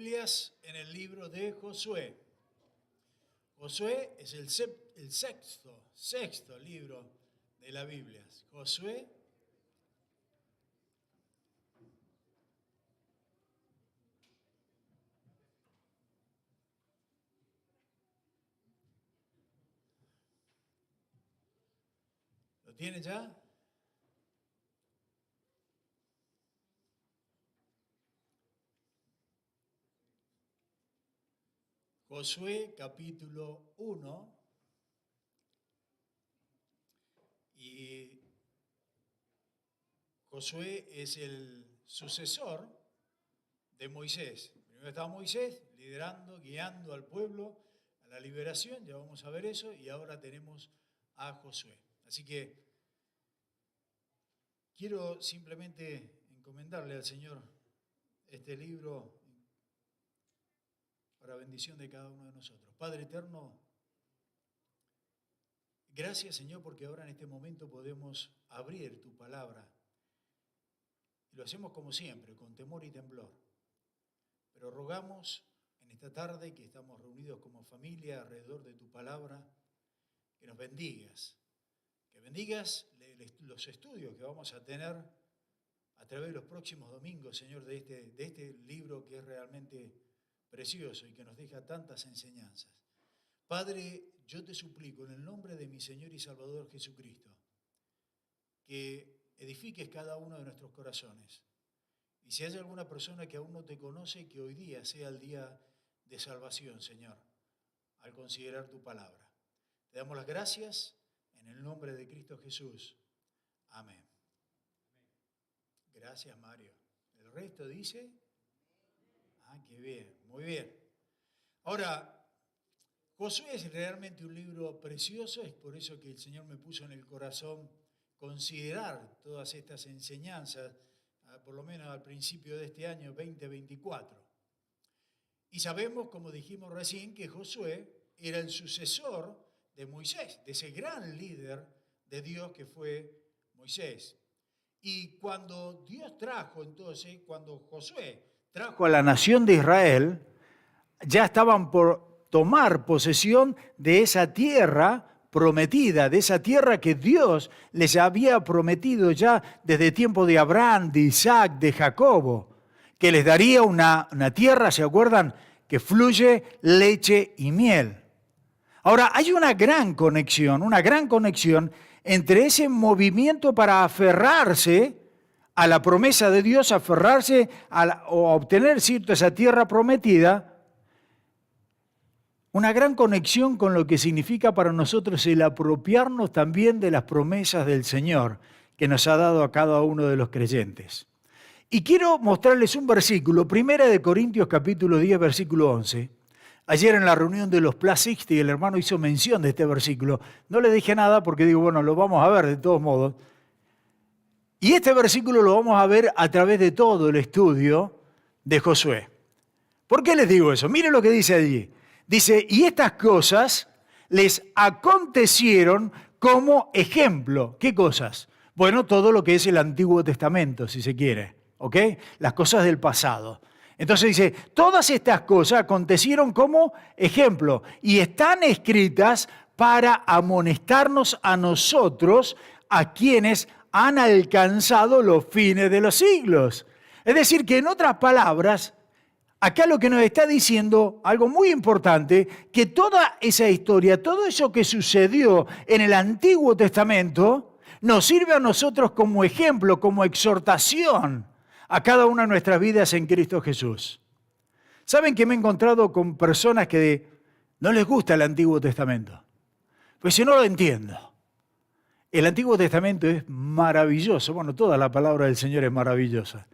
Biblias en el libro de Josué. Josué es el sexto libro de la Biblia. Josué. ¿Lo tiene ya? Josué capítulo 1, y Josué es el sucesor de Moisés. Primero estaba Moisés liderando, guiando al pueblo a la liberación, ya vamos a ver eso, y ahora tenemos a Josué. Así que quiero simplemente encomendarle al Señor este libro para bendición de cada uno de nosotros. Padre eterno, gracias, Señor, porque ahora en este momento podemos abrir tu palabra. Y lo hacemos como siempre, con temor y temblor. Pero rogamos en esta tarde que estamos reunidos como familia alrededor de tu palabra, que nos bendigas. Que bendigas los estudios que vamos a tener a través de los próximos domingos, Señor, de este libro que es realmente precioso y que nos deja tantas enseñanzas. Padre, yo te suplico en el nombre de mi Señor y Salvador Jesucristo, que edifiques cada uno de nuestros corazones. Y si hay alguna persona que aún no te conoce, que hoy día sea el día de salvación, Señor, al considerar tu palabra. Te damos las gracias en el nombre de Cristo Jesús. Amén. Gracias, Mario. El resto dice... qué bien, muy bien. Ahora, Josué es realmente un libro precioso, es por eso que el Señor me puso en el corazón considerar todas estas enseñanzas, por lo menos al principio de este año 2024. Y sabemos, como dijimos recién, que Josué era el sucesor de Moisés, de ese gran líder de Dios que fue Moisés. Y cuando Dios trajo entonces, cuando Josué trajo a la nación de Israel, ya estaban por tomar posesión de esa tierra prometida, de esa tierra que Dios les había prometido ya desde tiempo de Abraham, de Isaac, de Jacobo, que les daría una tierra, ¿se acuerdan?, que fluye leche y miel. Ahora, hay una gran conexión entre ese movimiento para aferrarse a la promesa de Dios, aferrarse o a obtener, ¿cierto?, esa tierra prometida, una gran conexión con lo que significa para nosotros el apropiarnos también de las promesas del Señor que nos ha dado a cada uno de los creyentes. Y quiero mostrarles un versículo, 1 Corintios capítulo 10, versículo 11. Ayer en la reunión de los Plus 60 el hermano hizo mención de este versículo. No le dije nada porque digo, bueno, lo vamos a ver de todos modos. Y este versículo lo vamos a ver a través de todo el estudio de Josué. ¿Por qué les digo eso? Miren lo que dice allí. Dice, y estas cosas les acontecieron como ejemplo. ¿Qué cosas? Bueno, todo lo que es el Antiguo Testamento, si se quiere, ¿ok? Las cosas del pasado. Entonces dice, todas estas cosas acontecieron como ejemplo y están escritas para amonestarnos a nosotros, a quienes han alcanzado los fines de los siglos. Es decir, que en otras palabras, acá lo que nos está diciendo, algo muy importante, que toda esa historia, todo eso que sucedió en el Antiguo Testamento, nos sirve a nosotros como ejemplo, como exhortación a cada una de nuestras vidas en Cristo Jesús. ¿Saben que me he encontrado con personas que no les gusta el Antiguo Testamento? Pues si no lo entiendo. El Antiguo Testamento es maravilloso. Bueno, toda la palabra del Señor es maravillosa.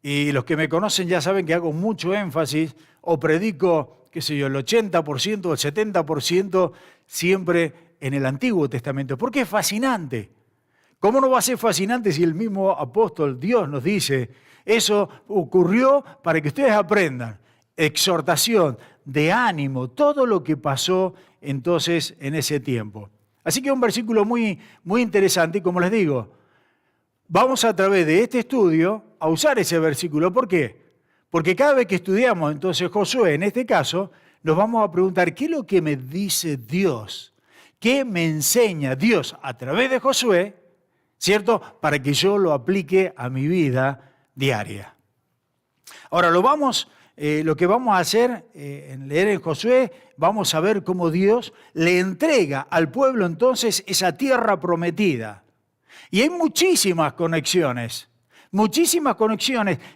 Y los que me conocen ya saben que hago mucho énfasis o predico, qué sé yo, el 80% o el 70% siempre en el Antiguo Testamento. Porque es fascinante. ¿Cómo no va a ser fascinante si el mismo apóstol Dios nos dice, eso ocurrió para que ustedes aprendan? Exhortación, de ánimo, todo lo que pasó entonces en ese tiempo. Así que un versículo muy, muy interesante y como les digo, vamos a través de este estudio a usar ese versículo. ¿Por qué? Porque cada vez que estudiamos entonces Josué, en este caso, nos vamos a preguntar, ¿qué es lo que me dice Dios? ¿Qué me enseña Dios a través de Josué, cierto? Para que yo lo aplique a mi vida diaria. Ahora, lo que vamos a hacer en leer en Josué, vamos a ver cómo Dios le entrega al pueblo entonces esa tierra prometida. Y hay muchísimas conexiones,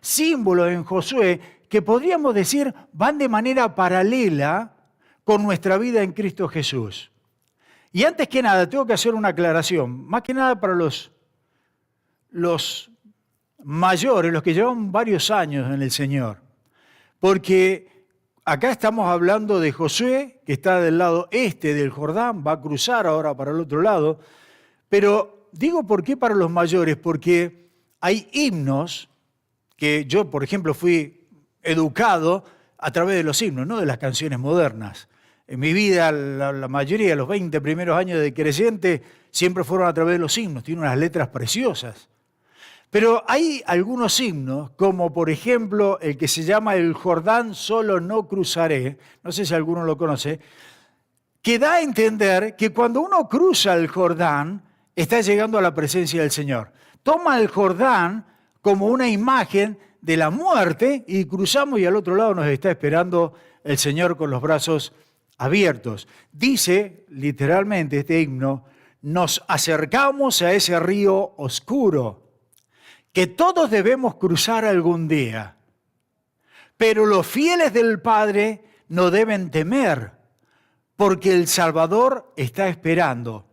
símbolos en Josué que podríamos decir van de manera paralela con nuestra vida en Cristo Jesús. Y antes que nada, tengo que hacer una aclaración, más que nada para los mayores, los que llevan varios años en el Señor. Porque acá estamos hablando de Josué, que está del lado este del Jordán, va a cruzar ahora para el otro lado. Pero digo por qué para los mayores, porque hay himnos que yo, por ejemplo, fui educado a través de los himnos, no de las canciones modernas. En mi vida, la mayoría de los 20 primeros años de creyente siempre fueron a través de los himnos, tiene unas letras preciosas. Pero hay algunos himnos, como por ejemplo el que se llama El Jordán solo no cruzaré, no sé si alguno lo conoce, que da a entender que cuando uno cruza el Jordán, está llegando a la presencia del Señor. Toma el Jordán como una imagen de la muerte y cruzamos y al otro lado nos está esperando el Señor con los brazos abiertos. Dice literalmente este himno, nos acercamos a ese río oscuro que todos debemos cruzar algún día. Pero los fieles del Padre no deben temer, porque el Salvador está esperando.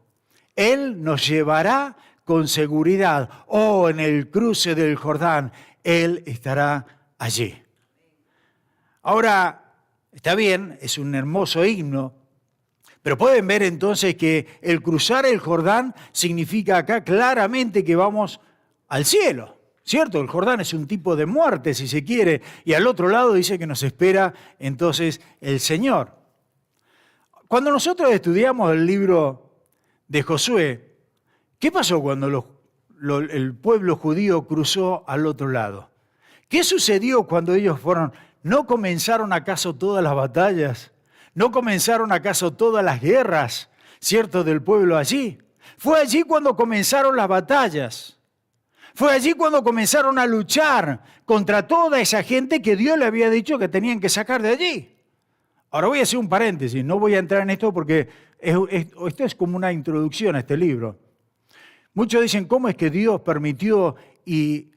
Él nos llevará con seguridad. Oh, en el cruce del Jordán, Él estará allí. Ahora, está bien, es un hermoso himno, pero pueden ver entonces que el cruzar el Jordán significa acá claramente que vamos al cielo, ¿cierto? El Jordán es un tipo de muerte, si se quiere, y al otro lado dice que nos espera entonces el Señor. Cuando nosotros estudiamos el libro de Josué, ¿qué pasó cuando el pueblo judío cruzó al otro lado? ¿Qué sucedió cuando ellos fueron? ¿No comenzaron acaso todas las batallas? ¿No comenzaron acaso todas las guerras, cierto, del pueblo allí? Fue allí cuando comenzaron las batallas. Fue allí cuando comenzaron a luchar contra toda esa gente que Dios le había dicho que tenían que sacar de allí. Ahora voy a hacer un paréntesis, no voy a entrar en esto porque esto es como una introducción a este libro. Muchos dicen, ¿cómo es que Dios permitió y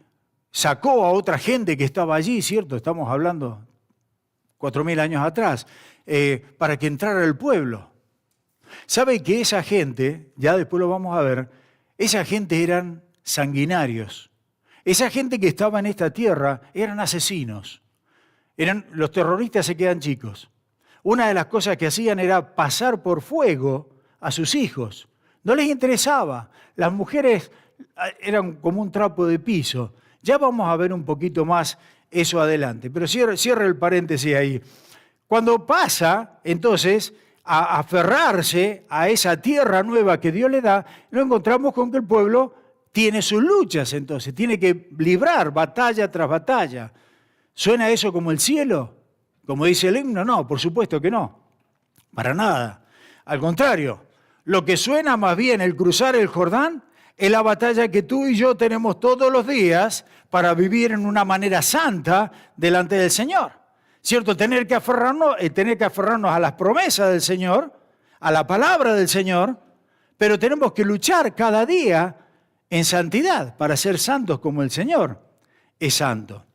sacó a otra gente que estaba allí, cierto? Estamos hablando 4.000 años atrás, para que entrara el pueblo. ¿Sabe que esa gente, ya después lo vamos a ver, esa gente eran sanguinarios? Esa gente que estaba en esta tierra eran asesinos. Los terroristas se quedan chicos. Una de las cosas que hacían era pasar por fuego a sus hijos. No les interesaba. Las mujeres eran como un trapo de piso. Ya vamos a ver un poquito más eso adelante. Pero cierre el paréntesis ahí. Cuando pasa, entonces, a aferrarse a esa tierra nueva que Dios le da, nos encontramos con que el pueblo tiene sus luchas, entonces. Tiene que librar batalla tras batalla. ¿Suena eso como el cielo? Como dice el himno, no, por supuesto que no. Para nada. Al contrario, lo que suena más bien el cruzar el Jordán es la batalla que tú y yo tenemos todos los días para vivir en una manera santa delante del Señor. ¿Cierto? Tener que aferrarnos a las promesas del Señor, a la palabra del Señor, pero tenemos que luchar cada día en santidad para ser santos como el Señor es santo.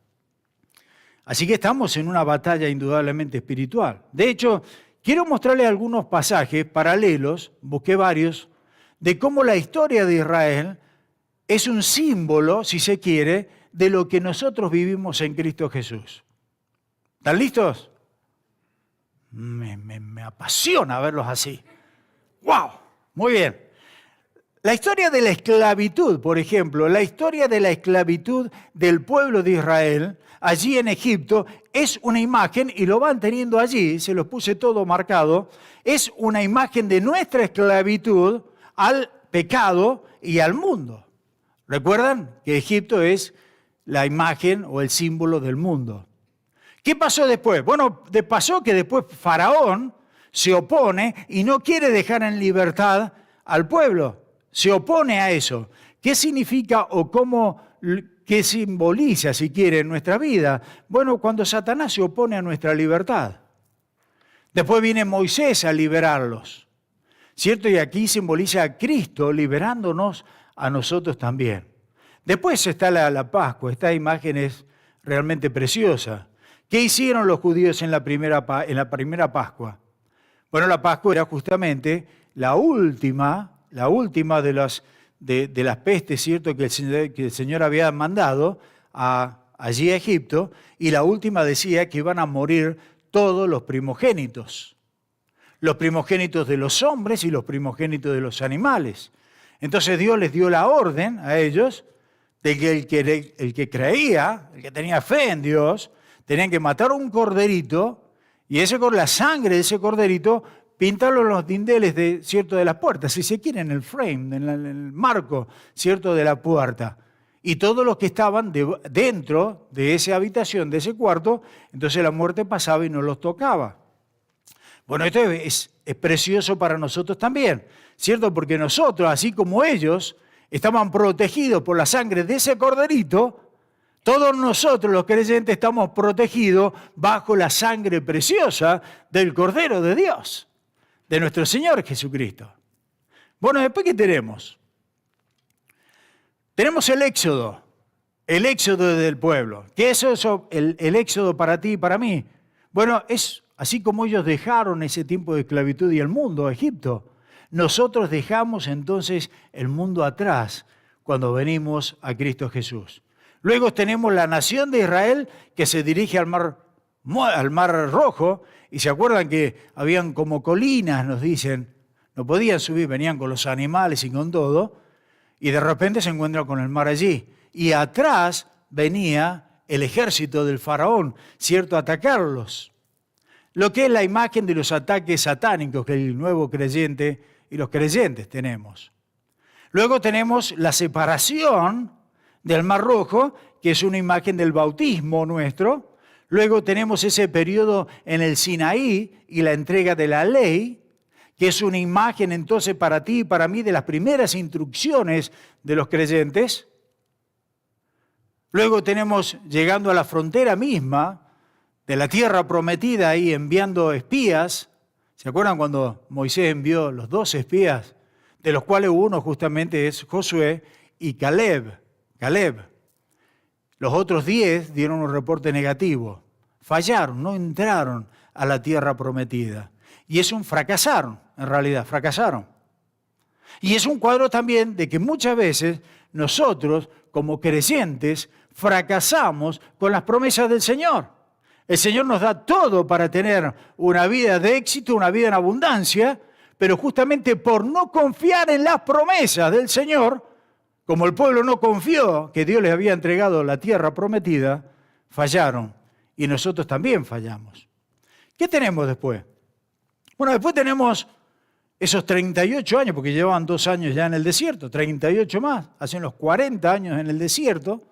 Así que estamos en una batalla indudablemente espiritual. De hecho, quiero mostrarles algunos pasajes paralelos, busqué varios, de cómo la historia de Israel es un símbolo, si se quiere, de lo que nosotros vivimos en Cristo Jesús. ¿Están listos? Me apasiona verlos así. ¡Wow! Muy bien. La historia de la esclavitud, por ejemplo, la historia de la esclavitud del pueblo de Israel, allí en Egipto, es una imagen, y lo van teniendo allí, se los puse todo marcado, es una imagen de nuestra esclavitud al pecado y al mundo. ¿Recuerdan que Egipto es la imagen o el símbolo del mundo? ¿Qué pasó después? Bueno, pasó que después Faraón se opone y no quiere dejar en libertad al pueblo. Se opone a eso. ¿Qué significa o qué simboliza, si quiere, en nuestra vida? Bueno, cuando Satanás se opone a nuestra libertad. Después viene Moisés a liberarlos, ¿cierto? Y aquí simboliza a Cristo liberándonos a nosotros también. Después está la Pascua. Esta imagen es realmente preciosa. ¿Qué hicieron los judíos en la primera Pascua? Bueno, la Pascua era justamente la última de las pestes, ¿cierto?, que el Señor había mandado allí a Egipto, y la última decía que iban a morir todos los primogénitos de los hombres y los primogénitos de los animales. Entonces Dios les dio la orden a ellos de que el que creía, el que tenía fe en Dios, tenían que matar un corderito y la sangre de ese corderito pintarlo en los dinteles ¿cierto?, de las puertas, si se quiere, en el frame, en el marco, ¿cierto?, de la puerta. Y todos los que estaban dentro de esa habitación, de ese cuarto, entonces la muerte pasaba y no los tocaba. Bueno, esto es precioso para nosotros también, ¿cierto? Porque nosotros, así como ellos, estaban protegidos por la sangre de ese corderito. Todos nosotros, los creyentes, estamos protegidos bajo la sangre preciosa del Cordero de Dios, de nuestro Señor Jesucristo. Bueno, después, ¿qué tenemos? Tenemos el éxodo del pueblo. ¿Qué es eso, el éxodo para ti y para mí? Bueno, es así como ellos dejaron ese tiempo de esclavitud y el mundo, Egipto. Nosotros dejamos entonces el mundo atrás cuando venimos a Cristo Jesús. Luego tenemos la nación de Israel que se dirige al Mar Rojo, y se acuerdan que habían como colinas, nos dicen, no podían subir, venían con los animales y con todo, y de repente se encuentran con el mar allí. Y atrás venía el ejército del faraón, ¿cierto?, a atacarlos. Lo que es la imagen de los ataques satánicos que el nuevo creyente y los creyentes tenemos. Luego tenemos la separación del Mar Rojo, que es una imagen del bautismo nuestro. Luego tenemos ese periodo en el Sinaí y la entrega de la ley, que es una imagen entonces para ti y para mí de las primeras instrucciones de los creyentes. Luego tenemos llegando a la frontera misma de la tierra prometida, ahí enviando espías. ¿Se acuerdan cuando Moisés envió los 12 espías, de los cuales uno justamente es Josué y Caleb? Los otros 10 dieron un reporte negativo. Fallaron, no entraron a la tierra prometida. Y fracasaron, en realidad, fracasaron. Y es un cuadro también de que muchas veces nosotros, como creyentes, fracasamos con las promesas del Señor. El Señor nos da todo para tener una vida de éxito, una vida en abundancia, pero justamente por no confiar en las promesas del Señor, como el pueblo no confió que Dios les había entregado la tierra prometida, fallaron. Y nosotros también fallamos. ¿Qué tenemos después? Bueno, después tenemos esos 38 años, porque llevaban 2 años ya en el desierto, 38 más, hacen los 40 años en el desierto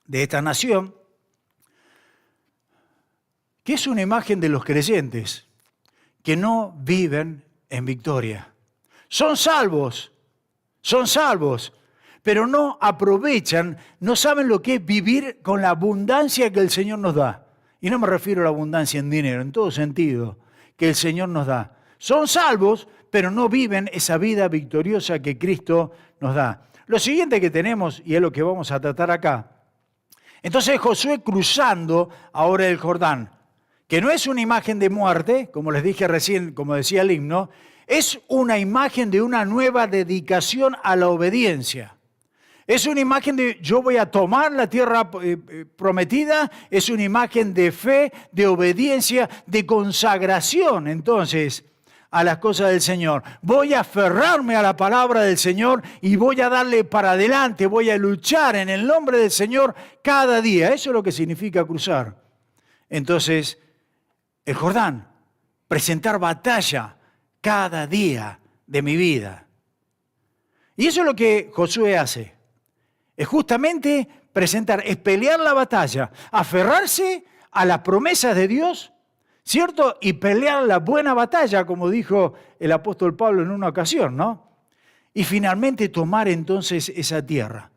de esta nación, que es una imagen de los creyentes que no viven en victoria. Son salvos, pero no aprovechan, no saben lo que es vivir con la abundancia que el Señor nos da. Y no me refiero a la abundancia en dinero, en todo sentido, que el Señor nos da. Son salvos, pero no viven esa vida victoriosa que Cristo nos da. Lo siguiente que tenemos, y es lo que vamos a tratar acá, entonces Josué cruzando ahora el Jordán, que no es una imagen de muerte, como les dije recién, como decía el himno, es una imagen de una nueva dedicación a la obediencia. Es una imagen de yo voy a tomar la tierra prometida, es una imagen de fe, de obediencia, de consagración, entonces, a las cosas del Señor. Voy a aferrarme a la palabra del Señor y voy a darle para adelante, voy a luchar en el nombre del Señor cada día. Eso es lo que significa cruzar. Entonces, el Jordán, presentar batalla cada día de mi vida. Y eso es lo que Josué hace. Es justamente presentar, es pelear la batalla, aferrarse a las promesas de Dios, ¿cierto? Y pelear la buena batalla, como dijo el apóstol Pablo en una ocasión, ¿no? Y finalmente tomar entonces esa tierra.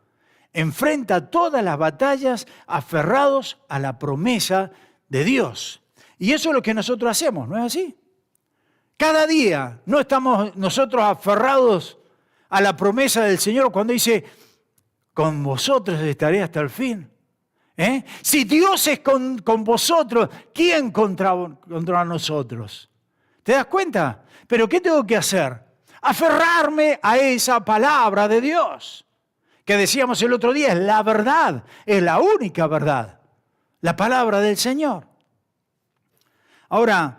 Enfrenta todas las batallas aferrados a la promesa de Dios. Y eso es lo que nosotros hacemos, ¿no es así? Cada día no estamos nosotros aferrados a la promesa del Señor cuando dice, con vosotros estaré hasta el fin. Si Dios es con vosotros, ¿quién contra nosotros? ¿Te das cuenta? ¿Pero qué tengo que hacer? Aferrarme a esa palabra de Dios, que decíamos el otro día, es la verdad, es la única verdad, la palabra del Señor. Ahora,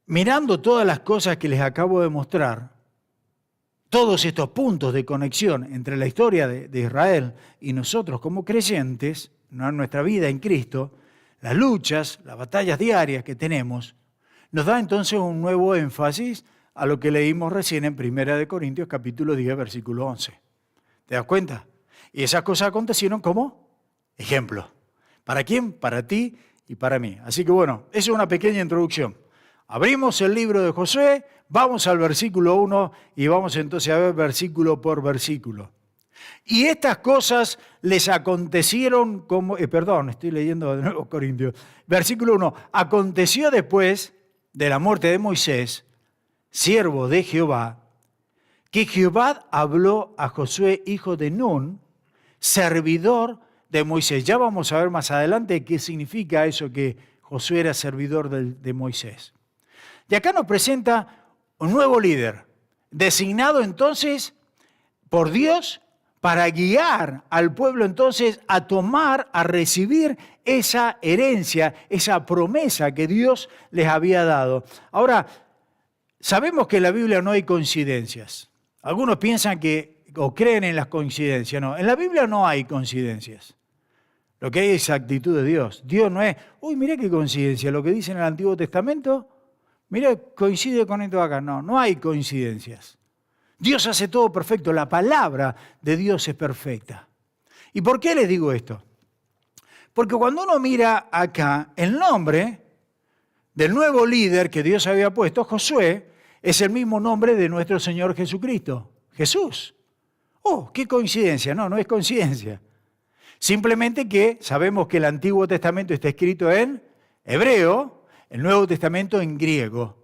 mirando todas las cosas que les acabo de mostrar, todos estos puntos de conexión entre la historia de Israel y nosotros como creyentes, en nuestra vida en Cristo, las luchas, las batallas diarias que tenemos, nos da entonces un nuevo énfasis a lo que leímos recién en 1 Corintios capítulo 10, versículo 11. ¿Te das cuenta? Y esas cosas acontecieron como ejemplo. ¿Para quién? Para ti y para mí. Así que bueno, esa es una pequeña introducción. Abrimos el libro de Josué, vamos al versículo 1 y vamos entonces a ver versículo por versículo. Y estas cosas les acontecieron como... estoy leyendo de nuevo Corintios. Versículo 1. Aconteció después de la muerte de Moisés, siervo de Jehová, que Jehová habló a Josué, hijo de Nun, servidor de Moisés. Ya vamos a ver más adelante qué significa eso que Josué era servidor de Moisés. Y acá nos presenta un nuevo líder, designado entonces por Dios para guiar al pueblo entonces a tomar, a recibir esa herencia, esa promesa que Dios les había dado. Ahora, sabemos que en la Biblia no hay coincidencias. Algunos piensan que o creen en las coincidencias. No, en la Biblia no hay coincidencias. Lo que hay es actitud de Dios. Dios no es, mira qué coincidencia, lo que dice en el Antiguo Testamento, mira, coincide con esto acá. No, no hay coincidencias. Dios hace todo perfecto, la palabra de Dios es perfecta. ¿Y por qué les digo esto? Porque cuando uno mira acá, el nombre del nuevo líder que Dios había puesto, Josué, es el mismo nombre de nuestro Señor Jesucristo, Jesús. ¡Qué coincidencia! No, no es coincidencia. Simplemente que sabemos que el Antiguo Testamento está escrito en hebreo, el Nuevo Testamento en griego.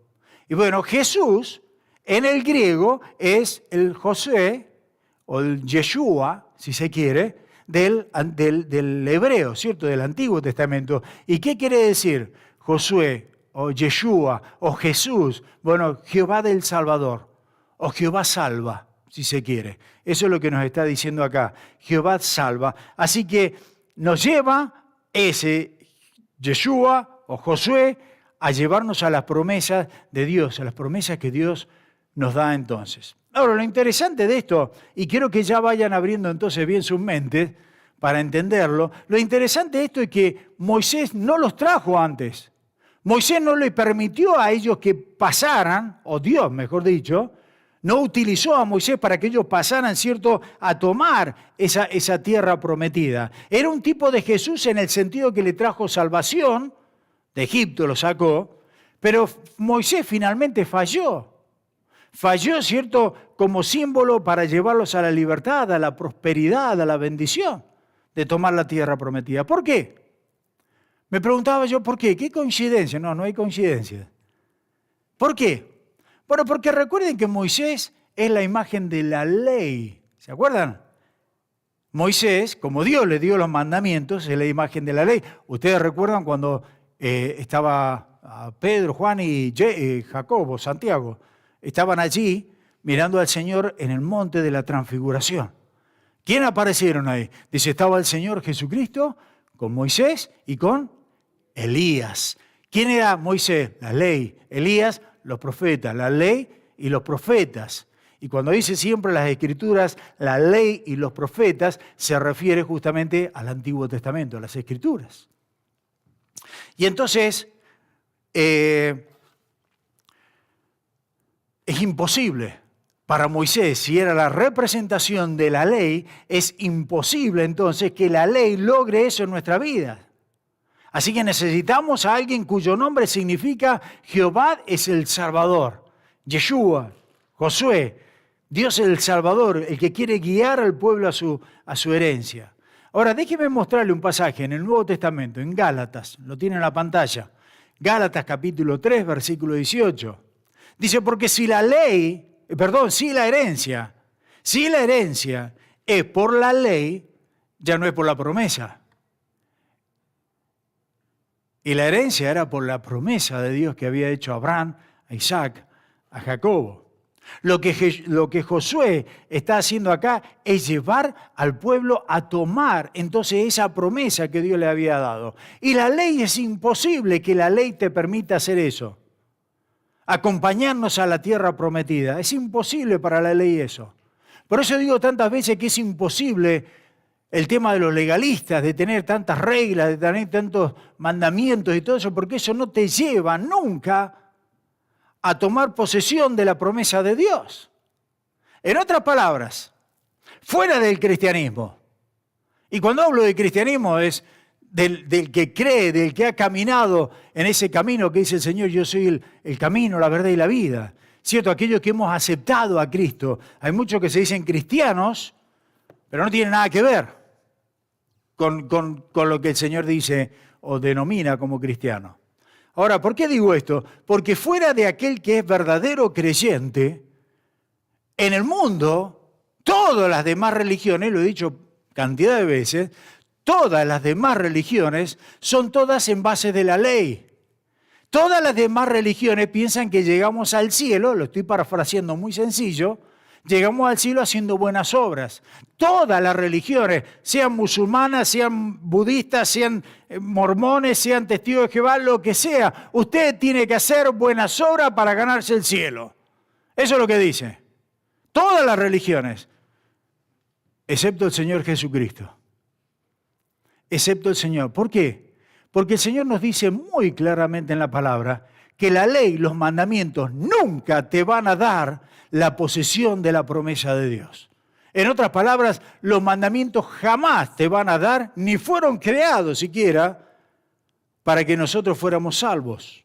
Y bueno, Jesús en el griego es el Josué, o el Yeshua, si se quiere, del hebreo, ¿cierto? Del Antiguo Testamento. ¿Y qué quiere decir Josué, o Yeshua, o Jesús? Bueno, Jehová del Salvador, o Jehová salva, si se quiere. Eso es lo que nos está diciendo acá. Jehová salva. Así que nos lleva ese Yeshua o Josué a llevarnos a las promesas de Dios, a las promesas que Dios nos da entonces. Ahora, lo interesante de esto, y quiero que ya vayan abriendo entonces bien sus mentes para entenderlo, lo interesante de esto es que Moisés no los trajo antes. Moisés no le permitió a ellos que pasaran, o Dios, mejor dicho, no utilizó a Moisés para que ellos pasaran, ¿cierto?, a tomar esa tierra prometida. Era un tipo de Jesús en el sentido que le trajo salvación, de Egipto lo sacó, pero Moisés finalmente falló. Falló, ¿cierto?, como símbolo para llevarlos a la libertad, a la prosperidad, a la bendición de tomar la tierra prometida. ¿Por qué? Me preguntaba yo, ¿por qué? ¿Qué coincidencia? No, no hay coincidencia. ¿Por qué? Bueno, porque recuerden que Moisés es la imagen de la ley. ¿Se acuerdan? Moisés, como Dios le dio los mandamientos, es la imagen de la ley. Ustedes recuerdan cuando estaba Pedro, Juan y Jacobo, Santiago, estaban allí mirando al Señor en el monte de la transfiguración. ¿Quién aparecieron ahí? Dice, estaba el Señor Jesucristo con Moisés y con Elías. ¿Quién era Moisés? La ley. Elías, los profetas. La ley y los profetas. Y cuando dice siempre las Escrituras, la ley y los profetas, se refiere justamente al Antiguo Testamento, a las Escrituras. Y entonces, es imposible Para Moisés, si era la representación de la ley, es imposible entonces que la ley logre eso en nuestra vida. Así que necesitamos a alguien cuyo nombre significa Jehová es el Salvador. Yeshua, Josué, Dios es el Salvador, el que quiere guiar al pueblo a su herencia. Ahora, déjeme mostrarle un pasaje en el Nuevo Testamento, en Gálatas, lo tiene en la pantalla. Gálatas capítulo 3, versículo 18. Dice, porque si la herencia es por la ley, ya no es por la promesa. Y la herencia era por la promesa de Dios que había hecho a Abraham, a Isaac, a Jacobo. Lo que Josué está haciendo acá es llevar al pueblo a tomar entonces esa promesa que Dios le había dado. Y la ley es imposible que la ley te permita hacer eso. Acompañarnos a la tierra prometida. Es imposible para la ley eso. Por eso digo tantas veces que es imposible el tema de los legalistas, de tener tantas reglas, de tener tantos mandamientos y todo eso, porque eso no te lleva nunca a tomar posesión de la promesa de Dios. En otras palabras, fuera del cristianismo. Y cuando hablo de cristianismo es del que cree, del que ha caminado en ese camino que dice el Señor, yo soy el camino, la verdad y la vida. ¿Cierto? Aquellos que hemos aceptado a Cristo. Hay muchos que se dicen cristianos, pero no tienen nada que ver con lo que el Señor dice o denomina como cristiano. Ahora, ¿por qué digo esto? Porque fuera de aquel que es verdadero creyente, en el mundo, todas las demás religiones, lo he dicho cantidad de veces, todas las demás religiones son todas en base de la ley. Todas las demás religiones piensan que llegamos al cielo, lo estoy parafraseando muy sencillo, llegamos al cielo haciendo buenas obras. Todas las religiones, sean musulmanas, sean budistas, sean mormones, sean testigos de Jehová, lo que sea, usted tiene que hacer buenas obras para ganarse el cielo. Eso es lo que dice. Todas las religiones, excepto el Señor Jesucristo. Excepto el Señor. ¿Por qué? Porque el Señor nos dice muy claramente en la palabra que la ley, los mandamientos, nunca te van a dar la posesión de la promesa de Dios. En otras palabras, los mandamientos jamás te van a dar, ni fueron creados siquiera, para que nosotros fuéramos salvos.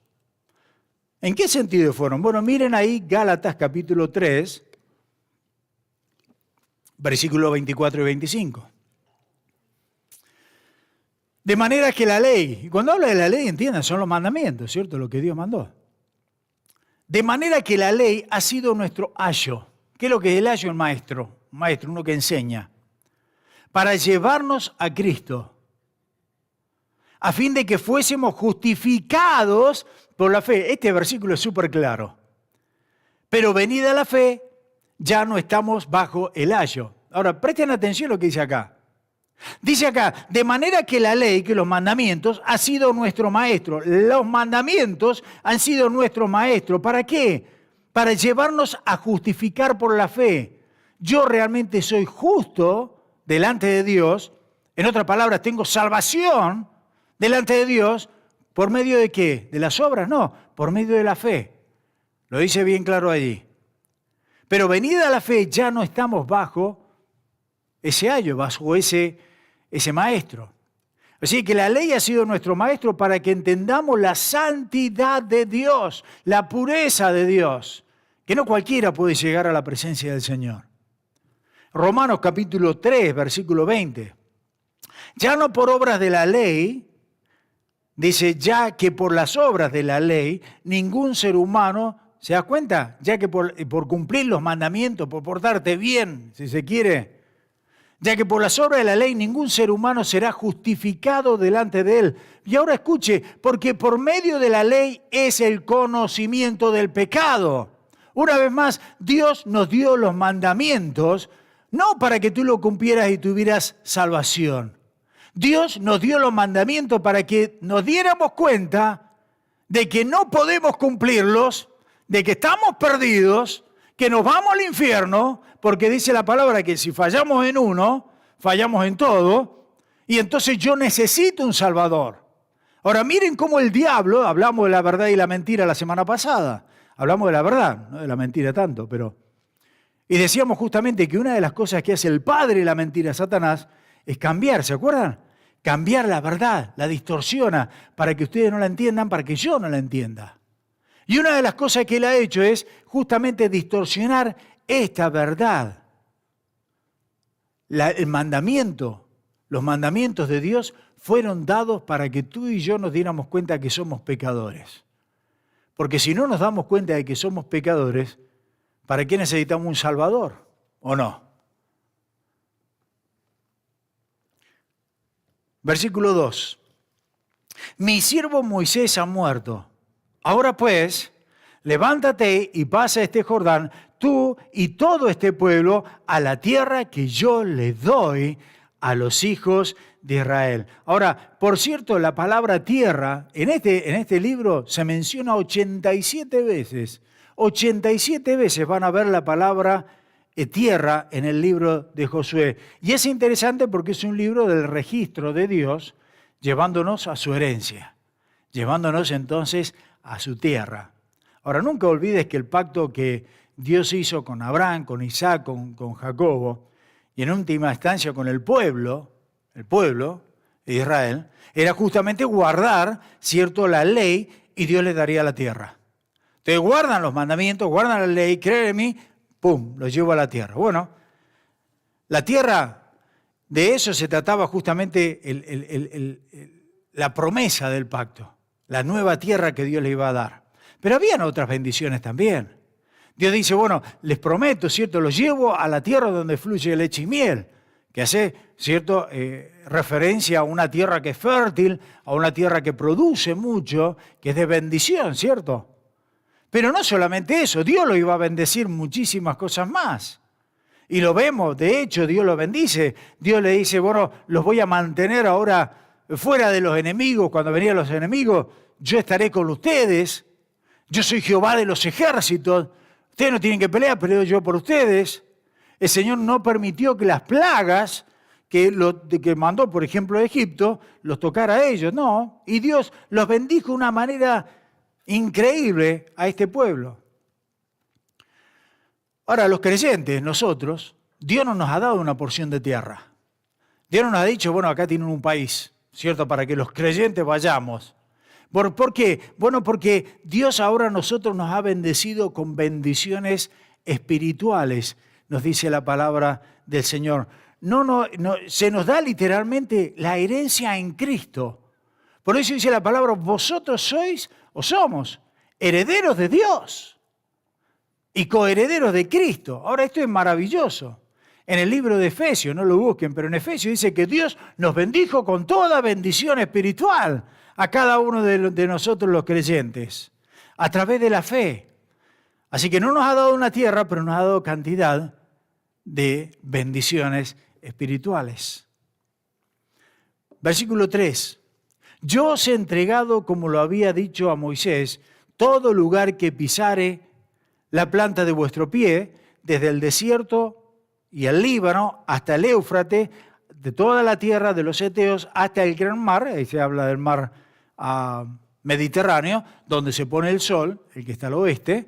¿En qué sentido fueron? Bueno, miren ahí Gálatas capítulo 3, versículos 24 y 25. De manera que la ley, y cuando habla de la ley, entiendan, son los mandamientos, ¿cierto? Lo que Dios mandó. De manera que la ley ha sido nuestro ayo. ¿Qué es lo que es el ayo? El maestro, uno que enseña. Para llevarnos a Cristo, a fin de que fuésemos justificados por la fe. Este versículo es súper claro. Pero venida la fe, ya no estamos bajo el ayo. Ahora, presten atención a lo que dice acá. Dice acá, de manera que la ley, que los mandamientos, ha sido nuestro maestro. Los mandamientos han sido nuestro maestro. ¿Para qué? Para llevarnos a justificar por la fe. Yo realmente soy justo delante de Dios. En otras palabras, tengo salvación delante de Dios. ¿Por medio de qué? ¿De las obras? No, por medio de la fe. Lo dice bien claro allí. Pero venida la fe, ya no estamos bajo ese ayo, bajo ese maestro. Así que la ley ha sido nuestro maestro para que entendamos la santidad de Dios, la pureza de Dios, que no cualquiera puede llegar a la presencia del Señor. Romanos capítulo 3, versículo 20. Ya no por obras de la ley, dice, ya que por las obras de la ley, ningún ser humano, ¿se da cuenta? Ya que por cumplir los mandamientos, por portarte bien, si se quiere, ya que por las obras de la ley ningún ser humano será justificado delante de él. Y ahora escuche, porque por medio de la ley es el conocimiento del pecado. Una vez más, Dios nos dio los mandamientos, no para que tú lo cumplieras y tuvieras salvación. Dios nos dio los mandamientos para que nos diéramos cuenta de que no podemos cumplirlos, de que estamos perdidos, que nos vamos al infierno, porque dice la palabra que si fallamos en uno, fallamos en todo, y entonces yo necesito un Salvador. Ahora miren cómo el diablo, hablamos de la verdad y la mentira la semana pasada, hablamos de la verdad, no de la mentira tanto, pero Y decíamos justamente que una de las cosas que hace el padre de la mentira, Satanás, es cambiar, ¿se acuerdan? Cambiar la verdad, la distorsiona para que ustedes no la entiendan, para que yo no la entienda. Y una de las cosas que él ha hecho es justamente distorsionar esta verdad. El mandamiento, los mandamientos de Dios fueron dados para que tú y yo nos diéramos cuenta que somos pecadores. Porque si no nos damos cuenta de que somos pecadores, ¿para qué necesitamos un Salvador? ¿O no? Versículo 2. Mi siervo Moisés ha muerto. Ahora pues, levántate y pasa este Jordán, tú y todo este pueblo, a la tierra que yo le doy a los hijos de Israel. Ahora, por cierto, la palabra tierra en este libro se menciona 87 veces. 87 veces van a ver la palabra tierra en el libro de Josué. Y es interesante porque es un libro del registro de Dios llevándonos a su herencia, llevándonos entonces a su tierra. Ahora, nunca olvides que el pacto que Dios hizo con Abraham, con Isaac, con Jacobo, y en última instancia con el pueblo de Israel, era justamente guardar, cierto, la ley y Dios les daría la tierra. Entonces guardan los mandamientos, guardan la ley, creen en mí, ¡pum!, los llevo a la tierra. Bueno, la tierra, de eso se trataba justamente la promesa del pacto, la nueva tierra que Dios le iba a dar. Pero habían otras bendiciones también. Dios dice, bueno, les prometo, ¿cierto? Los llevo a la tierra donde fluye leche y miel, que hace, ¿cierto?, referencia a una tierra que es fértil, a una tierra que produce mucho, que es de bendición, ¿cierto? Pero no solamente eso, Dios lo iba a bendecir muchísimas cosas más. Y lo vemos, de hecho, Dios lo bendice. Dios le dice, bueno, los voy a mantener ahora fuera de los enemigos. Cuando venían los enemigos, yo estaré con ustedes. Yo soy Jehová de los ejércitos. Ustedes no tienen que pelear, peleo yo por ustedes. El Señor no permitió que las plagas que mandó, por ejemplo, a Egipto, los tocara a ellos. No, y Dios los bendijo de una manera increíble a este pueblo. Ahora, los creyentes, nosotros, Dios no nos ha dado una porción de tierra. Dios no nos ha dicho, bueno, acá tienen un país, ¿cierto? Para que los creyentes vayamos. ¿Por qué? Bueno, porque Dios ahora a nosotros nos ha bendecido con bendiciones espirituales, nos dice la palabra del Señor. No, se nos da literalmente la herencia en Cristo. Por eso dice la palabra, vosotros sois o somos herederos de Dios y coherederos de Cristo. Ahora, esto es maravilloso. En el libro de Efesios, no lo busquen, pero en Efesios dice que Dios nos bendijo con toda bendición espiritual a cada uno de nosotros los creyentes, a través de la fe. Así que no nos ha dado una tierra, pero nos ha dado cantidad de bendiciones espirituales. Versículo 3. Yo os he entregado, como lo había dicho a Moisés, todo lugar que pisare la planta de vuestro pie, desde el desierto y el Líbano hasta el Éufrates, de toda la tierra de los heteos hasta el gran mar, ahí se habla del mar Mediterráneo, donde se pone el sol, el que está al oeste,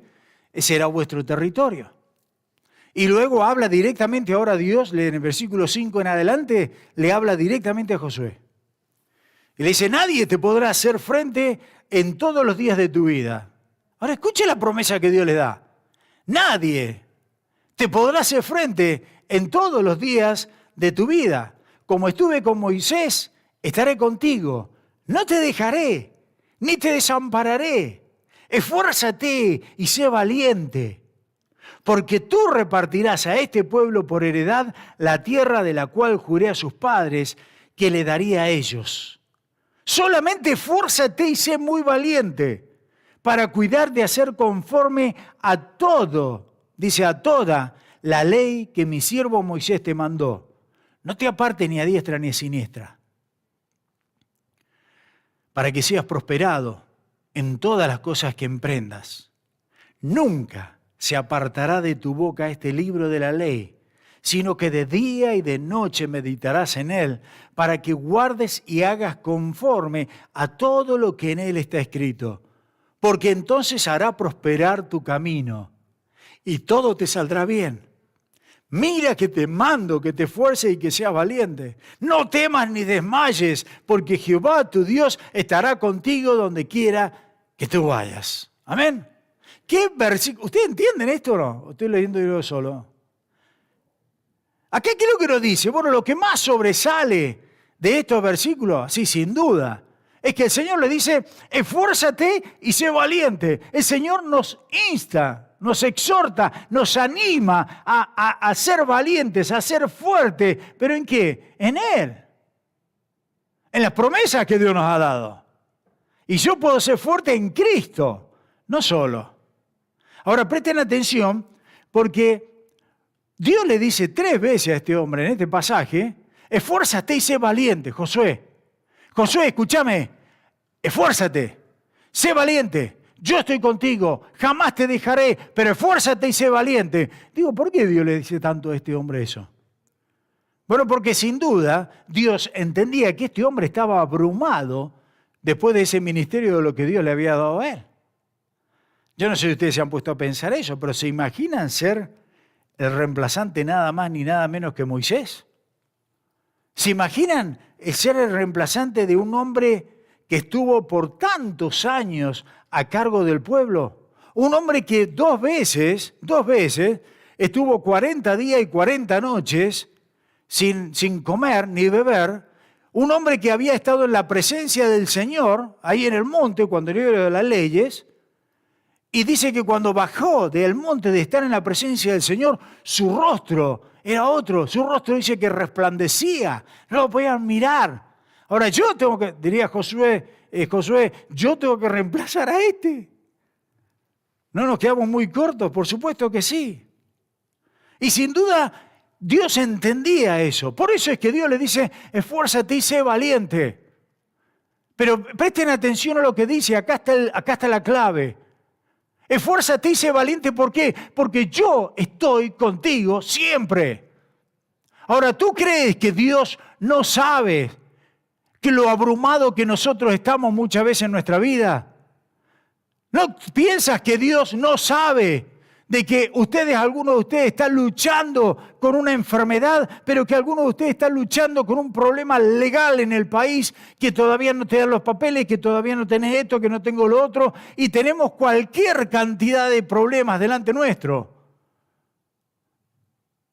ese era vuestro territorio. Y luego habla directamente, ahora Dios, en el versículo 5 en adelante, le habla directamente a Josué. Y le dice, nadie te podrá hacer frente en todos los días de tu vida. Ahora escuche la promesa que Dios le da. Nadie te podrá hacer frente en todos los días de tu vida. Como estuve con Moisés, estaré contigo. No te dejaré, ni te desampararé. Esfuérzate y sé valiente, porque tú repartirás a este pueblo por heredad la tierra de la cual juré a sus padres que le daría a ellos. Solamente esfuérzate y sé muy valiente para cuidar de hacer conforme a todo, dice a toda la ley que mi siervo Moisés te mandó. No te apartes ni a diestra ni a siniestra, para que seas prosperado en todas las cosas que emprendas. Nunca se apartará de tu boca este libro de la ley, sino que de día y de noche meditarás en él, para que guardes y hagas conforme a todo lo que en él está escrito, porque entonces hará prosperar tu camino y todo te saldrá bien. Mira que te mando, que te esfuerces y que seas valiente. No temas ni desmayes, porque Jehová tu Dios estará contigo donde quiera que tú vayas. Amén. ¿Qué versículo? ¿Ustedes entienden esto o no? Estoy leyendo yo solo. Acá, ¿qué es lo que nos dice? Bueno, lo que más sobresale de estos versículos, sí, sin duda, es que el Señor le dice, esfuérzate y sé valiente. El Señor nos insta, nos exhorta, nos anima a ser valientes, a ser fuertes. ¿Pero en qué? En Él. En las promesas que Dios nos ha dado. Y yo puedo ser fuerte en Cristo, no solo. Ahora presten atención, porque Dios le dice 3 veces a este hombre en este pasaje, esfuérzate y sé valiente, Josué. Josué, escúchame, esfuérzate, sé valiente. Yo estoy contigo, jamás te dejaré, pero esfuérzate y sé valiente. Digo, ¿por qué Dios le dice tanto a este hombre eso? Bueno, porque sin duda Dios entendía que este hombre estaba abrumado después de ese ministerio de lo que Dios le había dado a él. Yo no sé si ustedes se han puesto a pensar eso, pero ¿se imaginan ser el reemplazante nada más ni nada menos que Moisés? ¿Se imaginan ser el reemplazante de un hombre que estuvo por tantos años a cargo del pueblo? Un hombre que dos veces, estuvo 40 días y 40 noches sin comer ni beber. Un hombre que había estado en la presencia del Señor, ahí en el monte, cuando dio las leyes. Y dice que cuando bajó del monte de estar en la presencia del Señor, su rostro era otro. Su rostro dice que resplandecía, no lo podían mirar. Ahora yo tengo que, diría Josué, yo tengo que reemplazar a este. ¿No nos quedamos muy cortos? Por supuesto que sí. Y sin duda Dios entendía eso. Por eso es que Dios le dice, esfuérzate y sé valiente. Pero presten atención a lo que dice, acá está la clave. Esfuérzate y sé valiente, ¿por qué? Porque yo estoy contigo siempre. Ahora, ¿tú crees que Dios no sabe que lo abrumado que nosotros estamos muchas veces en nuestra vida? ¿No piensas que Dios no sabe de que algunos de ustedes están luchando con una enfermedad, pero que algunos de ustedes están luchando con un problema legal en el país, que todavía no te dan los papeles, que todavía no tenés esto, que no tengo lo otro, y tenemos cualquier cantidad de problemas delante nuestro?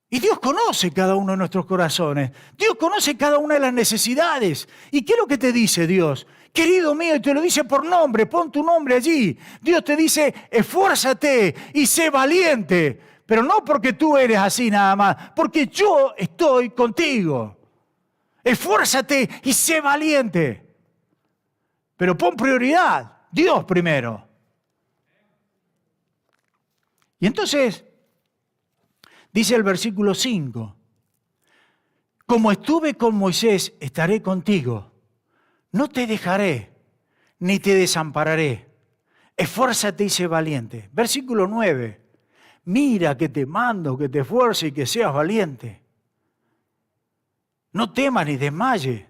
Y Dios conoce cada uno de nuestros corazones. Dios conoce cada una de las necesidades. ¿Y qué es lo que te dice Dios? Querido mío, y te lo dice por nombre, pon tu nombre allí. Dios te dice, esfuérzate y sé valiente. Pero no porque tú eres así nada más, porque yo estoy contigo. Esfuérzate y sé valiente. Pero pon prioridad, Dios primero. Y entonces, dice el versículo 5, como estuve con Moisés, estaré contigo. No te dejaré, ni te desampararé. Esfuérzate y sé valiente. Versículo 9. Mira que te mando, que te esfuerces y que seas valiente. No temas ni desmayes,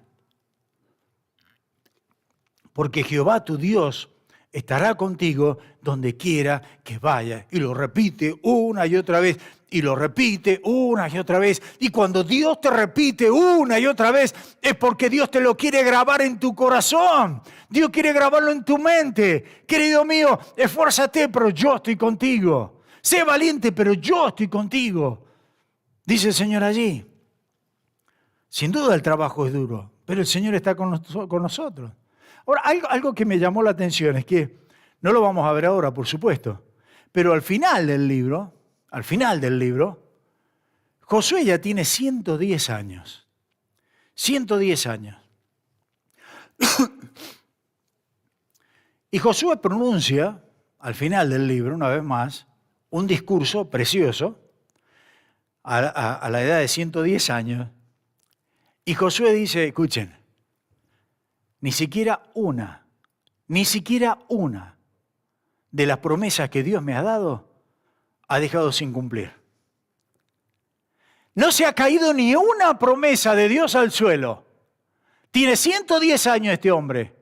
porque Jehová tu Dios estará contigo donde quiera que vayas. Y lo repite una y otra vez. Y lo repite una y otra vez. Y cuando Dios te repite una y otra vez, es porque Dios te lo quiere grabar en tu corazón. Dios quiere grabarlo en tu mente. Querido mío, esfuérzate, pero yo estoy contigo. Sé valiente, pero yo estoy contigo. Dice el Señor allí. Sin duda el trabajo es duro, pero el Señor está con nosotros. Ahora, algo que me llamó la atención es que, no lo vamos a ver ahora, por supuesto, pero al final del libro, Josué ya tiene 110 años. 110 años. Y Josué pronuncia, al final del libro, una vez más, un discurso precioso, a la edad de 110 años. Y Josué dice, escuchen, ni siquiera una de las promesas que Dios me ha dado ha dejado sin cumplir. No se ha caído ni una promesa de Dios al suelo. Tiene 110 años este hombre.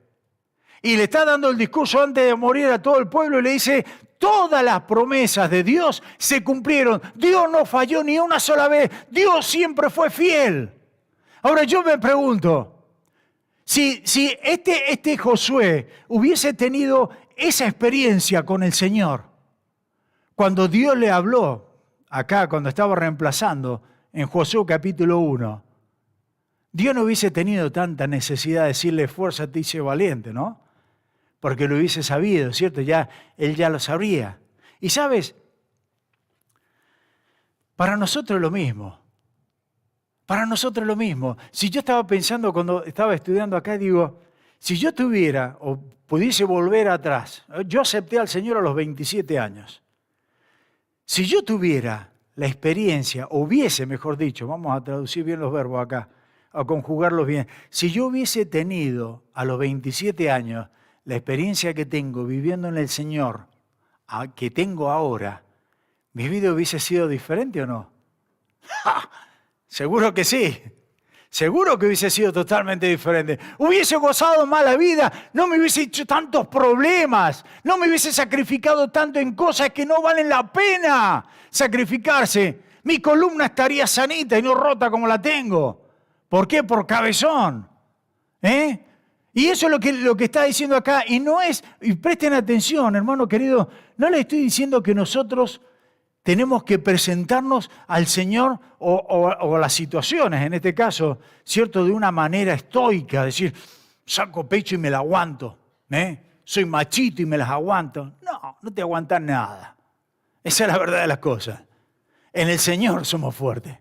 Y le está dando el discurso antes de morir a todo el pueblo y le dice, todas las promesas de Dios se cumplieron. Dios no falló ni una sola vez. Dios siempre fue fiel. Ahora yo me pregunto, si este Josué hubiese tenido esa experiencia con el Señor, cuando Dios le habló, acá cuando estaba reemplazando en Josué capítulo 1, Dios no hubiese tenido tanta necesidad de decirle esfuérzate y sé valiente, ¿no? Porque lo hubiese sabido, ¿cierto? Él ya lo sabría. Y sabes, para nosotros es lo mismo. Para nosotros es lo mismo. Si yo estaba pensando cuando estaba estudiando acá, digo, si yo tuviera o pudiese volver atrás, yo acepté al Señor a los 27 años. Si yo tuviera la experiencia, o hubiese, mejor dicho, vamos a traducir bien los verbos acá, a conjugarlos bien. Si yo hubiese tenido a los 27 años la experiencia que tengo viviendo en el Señor, que tengo ahora, ¿mi vida hubiese sido diferente o no? ¡Ja! Seguro que sí. Seguro que hubiese sido totalmente diferente. Hubiese gozado más la vida, no me hubiese hecho tantos problemas, no me hubiese sacrificado tanto en cosas que no valen la pena sacrificarse. Mi columna estaría sanita y no rota como la tengo. ¿Por qué? Por cabezón. Y eso es lo que está diciendo acá. Y no es, y presten atención, hermano querido, no le estoy diciendo que nosotros tenemos que presentarnos al Señor o a las situaciones, en este caso, ¿cierto? De una manera estoica, decir, saco pecho y me la aguanto. Soy machito y me las aguanto. No te aguantas nada. Esa es la verdad de las cosas. En el Señor somos fuertes.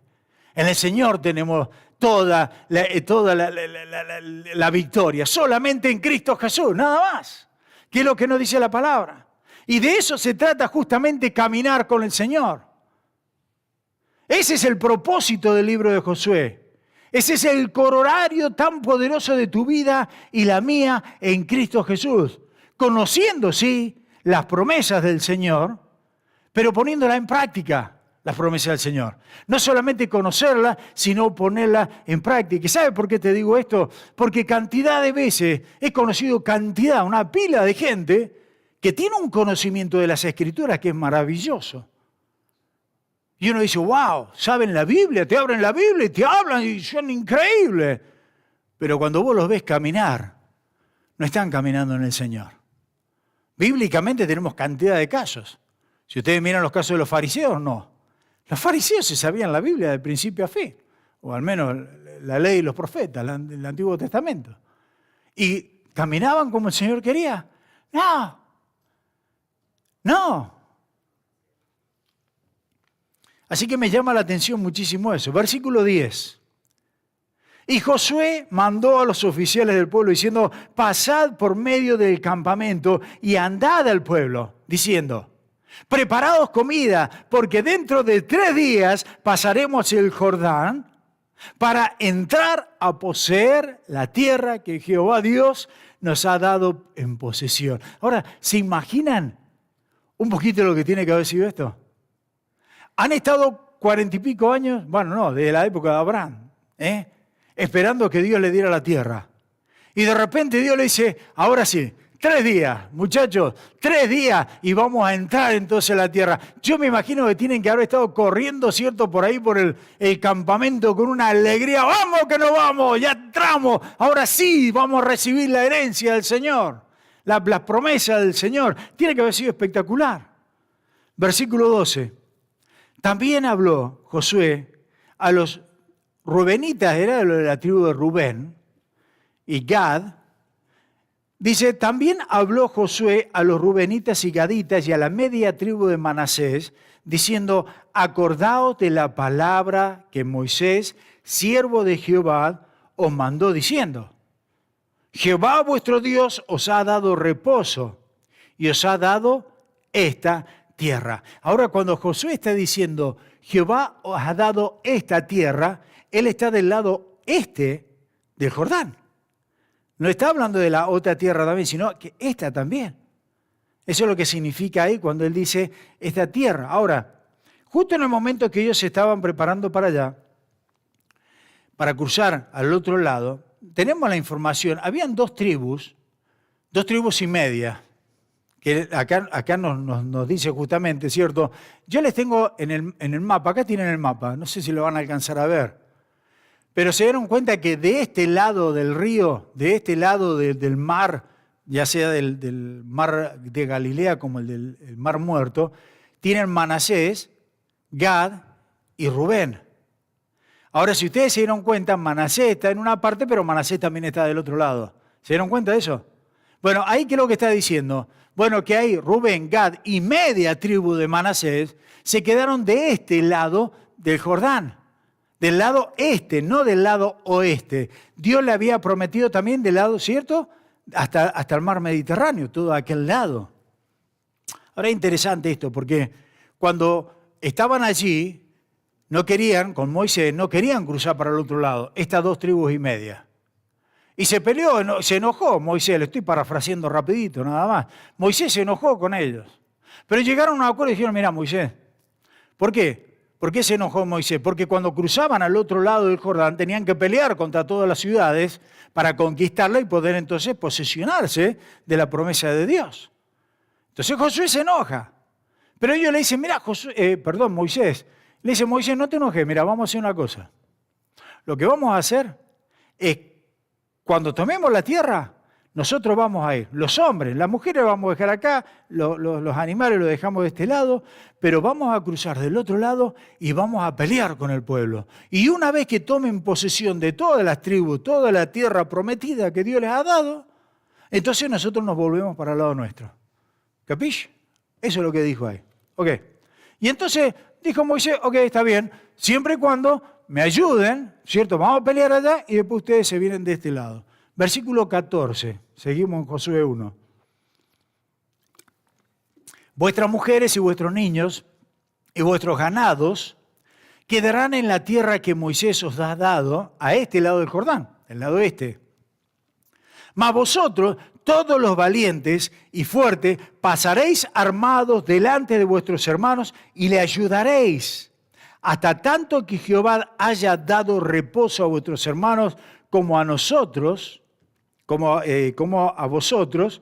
En el Señor tenemos toda la victoria. Solamente en Cristo Jesús, nada más. ¿Qué es lo que nos dice la palabra? Y de eso se trata justamente caminar con el Señor. Ese es el propósito del libro de Josué. Ese es el corolario tan poderoso de tu vida y la mía en Cristo Jesús. Conociendo, sí, las promesas del Señor, pero poniéndola en práctica. Las promesas del Señor. No solamente conocerla, sino ponerla en práctica. ¿Y sabe por qué te digo esto? Porque cantidad de veces he conocido una pila de gente que tiene un conocimiento de las Escrituras que es maravilloso. Y uno dice, wow, saben la Biblia, te abren la Biblia y te hablan y son increíbles. Pero cuando vos los ves caminar, no están caminando en el Señor. Bíblicamente tenemos cantidad de casos. Si ustedes miran los casos de los fariseos, no. Los fariseos se sabían la Biblia de principio a fin, o al menos la ley y los profetas, el Antiguo Testamento. ¿Y caminaban como el Señor quería? No. Así que me llama la atención muchísimo eso. Versículo 10. Y Josué mandó a los oficiales del pueblo diciendo, pasad por medio del campamento y andad al pueblo, diciendo, preparaos comida, porque dentro de 3 días pasaremos el Jordán para entrar a poseer la tierra que Jehová Dios nos ha dado en posesión. Ahora, ¿se imaginan un poquito lo que tiene que haber sido esto? Han estado 40 y pico años, bueno, no, desde la época de Abraham, esperando que Dios le diera la tierra. Y de repente Dios le dice, ahora sí, 3 días, muchachos, 3 días y vamos a entrar entonces a la tierra. Yo me imagino que tienen que haber estado corriendo, ¿cierto?, por ahí, por el campamento con una alegría. ¡Vamos que nos vamos! ¡Ya entramos! Ahora sí, vamos a recibir la herencia del Señor, las promesas del Señor. Tiene que haber sido espectacular. Versículo 12. También habló Josué a los rubenitas, era de la tribu de Rubén, y Gad. Dice, también habló Josué a los rubenitas y gaditas y a la media tribu de Manasés, diciendo, acordaos de la palabra que Moisés, siervo de Jehová, os mandó diciendo, Jehová vuestro Dios os ha dado reposo y os ha dado esta tierra. Ahora, cuando Josué está diciendo, Jehová os ha dado esta tierra, él está del lado este del Jordán. No está hablando de la otra tierra también, sino que esta también. Eso es lo que significa ahí cuando él dice esta tierra. Ahora, justo en el momento que ellos se estaban preparando para allá, para cruzar al otro lado, tenemos la información, habían 2 tribus y media, ¿ok? que acá nos dice justamente, ¿cierto? Yo les tengo en el mapa, acá tienen el mapa, no sé si lo van a alcanzar a ver, pero se dieron cuenta que de este lado del río, de este lado del mar, ya sea del mar de Galilea como el mar Muerto, tienen Manasés, Gad y Rubén. Ahora, si ustedes se dieron cuenta, Manasés está en una parte, pero Manasés también está del otro lado. ¿Se dieron cuenta de eso? Bueno, ahí ¿qué es lo que está diciendo? Bueno, que ahí Rubén, Gad y media tribu de Manasés se quedaron de este lado del Jordán. Del lado este, no del lado oeste. Dios le había prometido también del lado, ¿cierto? Hasta el mar Mediterráneo, todo aquel lado. Ahora es interesante esto, porque cuando estaban allí, no querían, con Moisés, no querían cruzar para el otro lado, estas 2 tribus y media. Y se peleó, se enojó Moisés, le estoy parafraseando rapidito nada más. Moisés se enojó con ellos. Pero llegaron a un acuerdo y dijeron, mira Moisés, ¿por qué? ¿Por qué se enojó Moisés? Porque cuando cruzaban al otro lado del Jordán tenían que pelear contra todas las ciudades para conquistarla y poder entonces posesionarse de la promesa de Dios. Entonces Josué se enoja. Pero ellos le dicen, mira, Moisés, le dice, Moisés, no te enojes, mira, vamos a hacer una cosa. Lo que vamos a hacer es, cuando tomemos la tierra, nosotros vamos a ir. Los hombres, las mujeres vamos a dejar acá, los animales los dejamos de este lado, pero vamos a cruzar del otro lado y vamos a pelear con el pueblo. Y una vez que tomen posesión de todas las tribus, toda la tierra prometida que Dios les ha dado, entonces nosotros nos volvemos para el lado nuestro. ¿Capís? Eso es lo que dijo ahí. Ok. Y entonces dijo Moisés, ok, está bien, siempre y cuando me ayuden, ¿cierto? Vamos a pelear allá y después ustedes se vienen de este lado. Versículo 14, seguimos en Josué 1. Vuestras mujeres y vuestros niños y vuestros ganados quedarán en la tierra que Moisés os ha dado a este lado del Jordán, el lado este. Mas vosotros, todos los valientes y fuertes, pasaréis armados delante de vuestros hermanos y le ayudaréis, hasta tanto que Jehová haya dado reposo a vuestros hermanos como a nosotros, como a vosotros,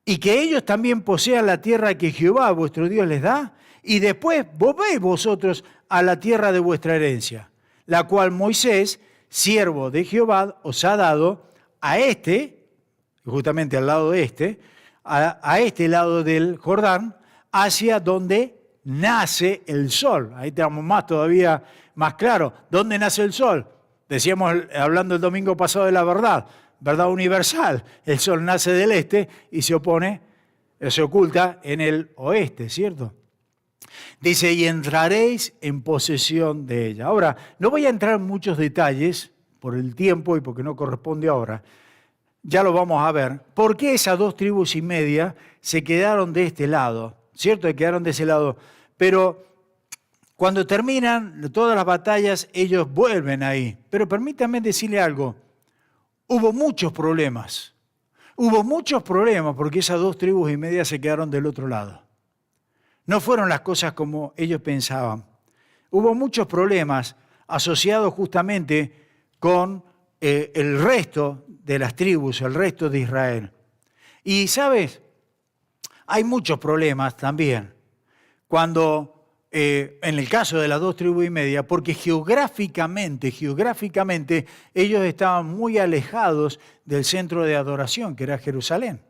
y que ellos también posean la tierra que Jehová vuestro Dios les da, y después volvéis vosotros a la tierra de vuestra herencia, la cual Moisés, siervo de Jehová, os ha dado a este, justamente al lado de este, a este lado del Jordán, hacia donde nace el sol. Ahí tenemos todavía más claro. ¿Dónde nace el sol? Decíamos, hablando el domingo pasado de la verdad universal. El sol nace del este y se oculta en el oeste, ¿cierto? Dice, y entraréis en posesión de ella. Ahora, no voy a entrar en muchos detalles por el tiempo y porque no corresponde ahora. Ya lo vamos a ver. ¿Por qué esas 2 tribus y media se quedaron de este lado? ¿Cierto? Quedaron de ese lado. Pero cuando terminan todas las batallas, ellos vuelven ahí. Pero permítanme decirle algo. Hubo muchos problemas. Hubo muchos problemas porque esas 2 tribus y media se quedaron del otro lado. No fueron las cosas como ellos pensaban. Hubo muchos problemas asociados justamente con el resto de las tribus, el resto de Israel. Y, ¿sabes? Hay muchos problemas también cuando, en el caso de las 2 tribus y media, porque geográficamente, ellos estaban muy alejados del centro de adoración, que era Jerusalén,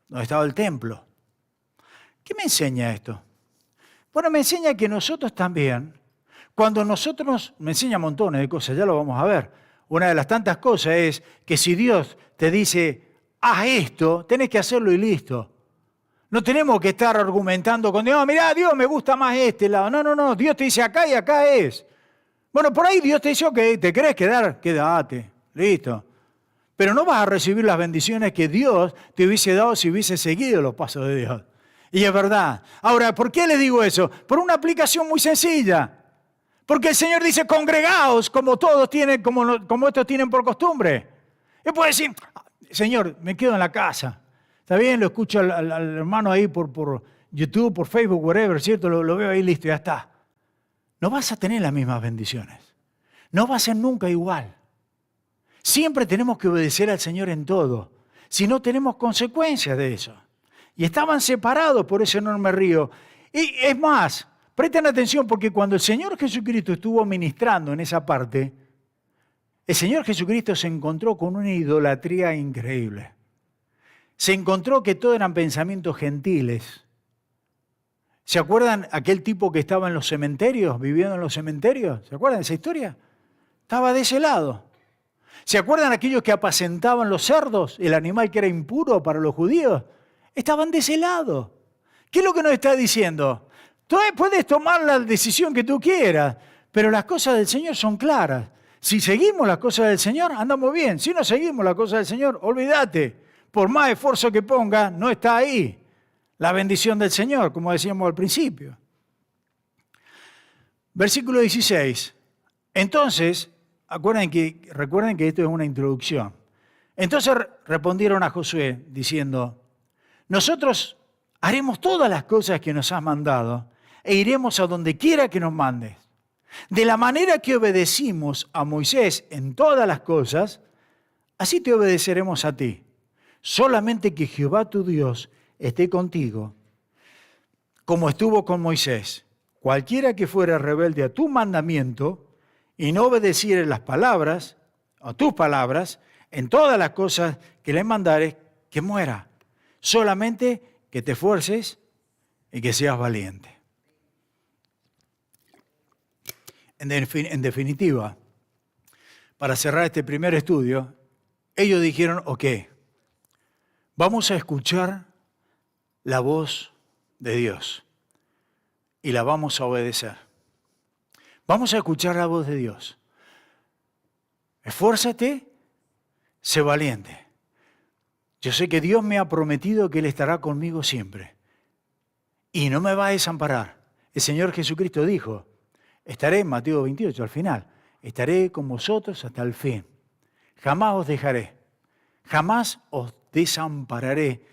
donde estaba el templo. ¿Qué me enseña esto? Bueno, me enseña que nosotros también, me enseña montones de cosas, ya lo vamos a ver. Una de las tantas cosas es que si Dios te dice, haz esto, tenés que hacerlo y listo. No tenemos que estar argumentando con Dios, mirá, Dios, me gusta más este lado. No, Dios te dice acá y acá es. Bueno, por ahí Dios te dice, ok, ¿te querés quedar? Quédate, listo. Pero no vas a recibir las bendiciones que Dios te hubiese dado si hubiese seguido los pasos de Dios. Y es verdad. Ahora, ¿por qué les digo eso? Por una aplicación muy sencilla. Porque el Señor dice, congregaos como todos tienen, como estos tienen por costumbre. Y puede decir, Señor, me quedo en la casa. Está bien, lo escucho al hermano ahí por YouTube, por Facebook, whatever, ¿cierto? Lo veo ahí, listo, ya está. No vas a tener las mismas bendiciones. No va a ser nunca igual. Siempre tenemos que obedecer al Señor en todo. Si no, tenemos consecuencias de eso. Y estaban separados por ese enorme río. Y es más, presten atención porque cuando el Señor Jesucristo estuvo ministrando en esa parte, el Señor Jesucristo se encontró con una idolatría increíble. Se encontró que todo eran pensamientos gentiles. ¿Se acuerdan aquel tipo que estaba en los cementerios, viviendo en los cementerios? ¿Se acuerdan de esa historia? Estaba de ese lado. ¿Se acuerdan aquellos que apacentaban los cerdos, el animal que era impuro para los judíos? Estaban de ese lado. ¿Qué es lo que nos está diciendo? Tú puedes tomar la decisión que tú quieras, pero las cosas del Señor son claras. Si seguimos las cosas del Señor, andamos bien. Si no seguimos las cosas del Señor, olvídate. Por más esfuerzo que ponga, no está ahí la bendición del Señor, como decíamos al principio. Versículo 16. Entonces, recuerden que esto es una introducción. Entonces respondieron a Josué diciendo, nosotros haremos todas las cosas que nos has mandado e iremos a donde quiera que nos mandes. De la manera que obedecimos a Moisés en todas las cosas, así te obedeceremos a ti. Solamente que Jehová tu Dios esté contigo, como estuvo con Moisés. Cualquiera que fuera rebelde a tu mandamiento y no obedeciere las palabras, o tus palabras, en todas las cosas que le mandares, que muera. Solamente que te esfuerces y que seas valiente. En definitiva, para cerrar este primer estudio, ellos dijeron, ok, vamos a escuchar la voz de Dios y la vamos a obedecer. Vamos a escuchar la voz de Dios. Esfuérzate, sé valiente. Yo sé que Dios me ha prometido que Él estará conmigo siempre y no me va a desamparar. El Señor Jesucristo dijo, estaré en Mateo 28 al final, estaré con vosotros hasta el fin. Jamás os dejaré, jamás os desampararé,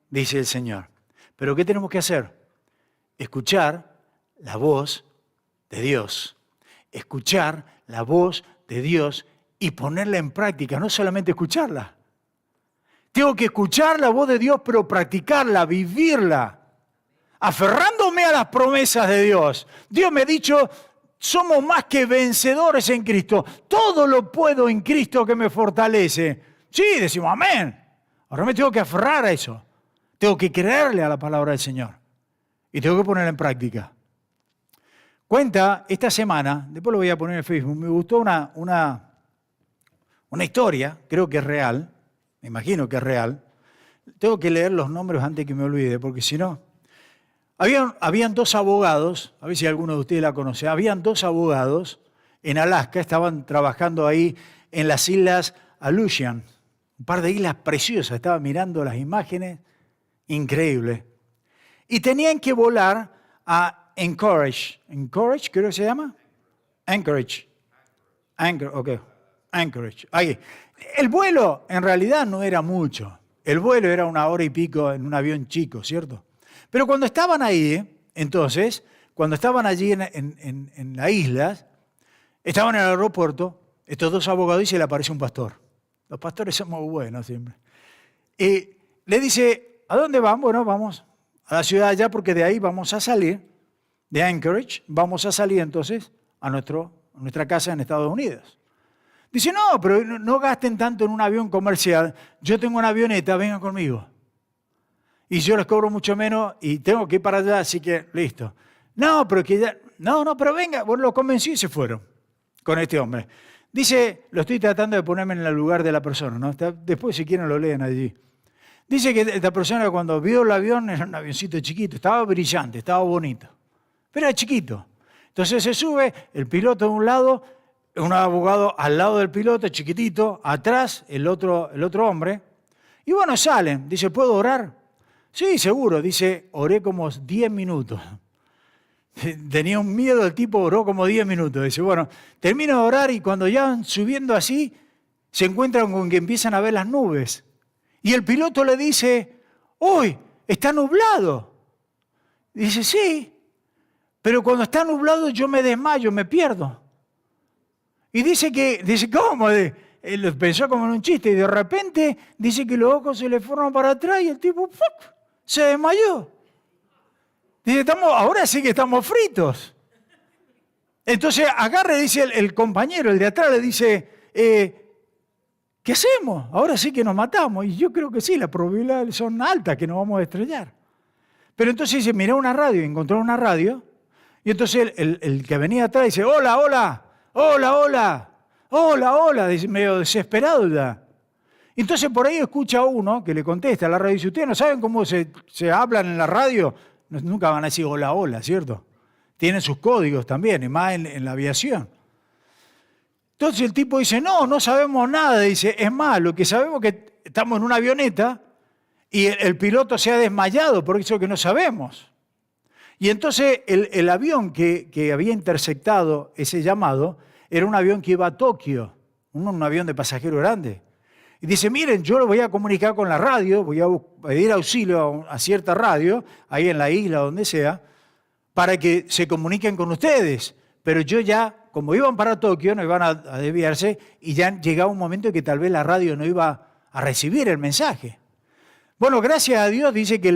dice el Señor. Pero ¿qué tenemos que hacer? Escuchar la voz de Dios. Escuchar la voz de Dios y ponerla en práctica, no solamente escucharla. Tengo que escuchar la voz de Dios, pero practicarla, vivirla, aferrándome a las promesas de Dios. Dios me ha dicho, somos más que vencedores en Cristo. Todo lo puedo en Cristo que me fortalece. Sí, decimos amén. Ahora me tengo que aferrar a eso. Tengo que creerle a la palabra del Señor. Y tengo que ponerla en práctica. Cuenta esta semana, después lo voy a poner en Facebook, me gustó una historia, creo que es real, me imagino que es real. Tengo que leer los nombres antes que me olvide, porque si no... Habían dos abogados, a ver si alguno de ustedes la conoce, habían dos abogados en Alaska, estaban trabajando ahí en las islas Aleutian, un par de islas preciosas, estaban mirando las imágenes, increíble. Y tenían que volar a Anchorage, creo que se llama, Anchorage, ahí. El vuelo en realidad no era mucho, el vuelo era 1 hora y pico en un avión chico, ¿cierto? Pero cuando estaban ahí, entonces, cuando estaban allí en las islas, estaban en el aeropuerto, estos dos abogados y se le aparece un pastor. Los pastores son muy buenos siempre. Y le dice, ¿a dónde van? Bueno, vamos a la ciudad allá porque de ahí vamos a salir, de Anchorage, vamos a salir entonces a nuestra casa en Estados Unidos. Dice, no, pero no gasten tanto en un avión comercial, yo tengo una avioneta, vengan conmigo. Y yo les cobro mucho menos y tengo que ir para allá, así que listo. No, pero venga, bueno, lo convencí y se fueron con este hombre. Dice, lo estoy tratando de ponerme en el lugar de la persona, ¿no? Después si quieren lo leen allí. Dice que esta persona cuando vio el avión, era un avioncito chiquito, estaba brillante, estaba bonito, pero era chiquito. Entonces se sube, el piloto de un lado, un abogado al lado del piloto, chiquitito, atrás el otro hombre. Y bueno, salen, dice, ¿puedo orar? Sí, seguro, dice, oré como 10 minutos. Tenía un miedo, el tipo oró como 10 minutos. Dice, bueno, termino de orar y cuando ya van subiendo así, se encuentran con que empiezan a ver las nubes. Y el piloto le dice, ¡uy, está nublado! Dice, sí, pero cuando está nublado yo me desmayo, me pierdo. Y dice, ¿cómo? Él pensó como en un chiste y de repente dice que los ojos se le fueron para atrás y el tipo ¡fuc! Se desmayó. Dice, ahora sí que estamos fritos. Entonces agarra y dice el compañero, el de atrás, le dice, ¿qué hacemos? Ahora sí que nos matamos. Y yo creo que sí, las probabilidades son altas que nos vamos a estrellar. Pero entonces dice, mirá una radio, encontró una radio. Y entonces el que venía atrás dice, hola, hola, hola, hola, hola, hola, dice, medio desesperado ya. Entonces por ahí escucha a uno que le contesta a la radio y dice, ¿ustedes no saben cómo se hablan en la radio? Nunca van a decir hola, hola, ¿cierto? Tienen sus códigos también, y más en la aviación. Entonces el tipo dice, no sabemos nada. Dice, es más, lo que sabemos es que estamos en una avioneta y el piloto se ha desmayado, por eso que no sabemos. Y entonces el avión que había interceptado ese llamado era un avión que iba a Tokio, un avión de pasajero grande. Y dice, miren, yo lo voy a comunicar con la radio, voy a pedir auxilio a cierta radio, ahí en la isla, donde sea, para que se comuniquen con ustedes. Pero yo ya, como iban para Tokio, no iban a desviarse, y ya llegaba un momento en que tal vez la radio no iba a recibir el mensaje. Bueno, gracias a Dios dice que